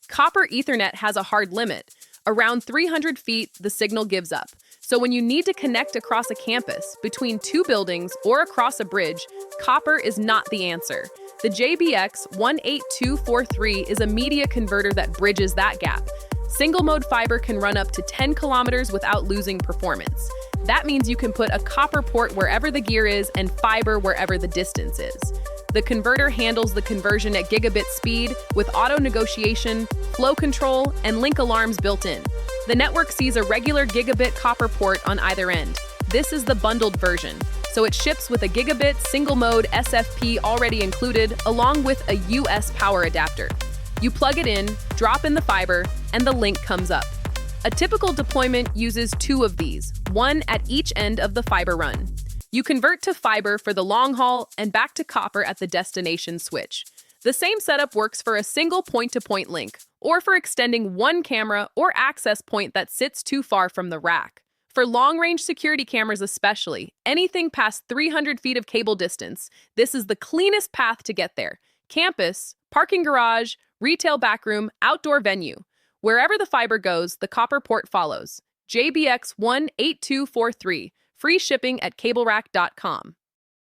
Copper Ethernet has a hard limit. Around 300 feet, the signal gives up. So when you need to connect across a campus, between two buildings, or across a bridge, copper is not the answer. The JBX18243 is a media converter that bridges that gap. Single-mode fiber can run up to 10 kilometers without losing performance. That means you can put a copper port wherever the gear is and fiber wherever the distance is. The converter handles the conversion at gigabit speed with auto negotiation, flow control, and link alarms built in. The network sees a regular gigabit copper port on either end. This is the bundled version, so it ships with a gigabit single-mode SFP already included, along with a US power adapter. You plug it in, drop in the fiber, and the link comes up. A typical deployment uses two of these, one at each end of the fiber run. You convert to fiber for the long haul and back to copper at the destination switch. The same setup works for a single point-to-point link, or for extending one camera or access point that sits too far from the rack. For long-range security cameras especially, anything past 300 feet of cable distance, this is the cleanest path to get there. Campus, parking garage, retail backroom, outdoor venue. Wherever the fiber goes, the copper port follows. JBX18243. Free shipping at CableRack.com.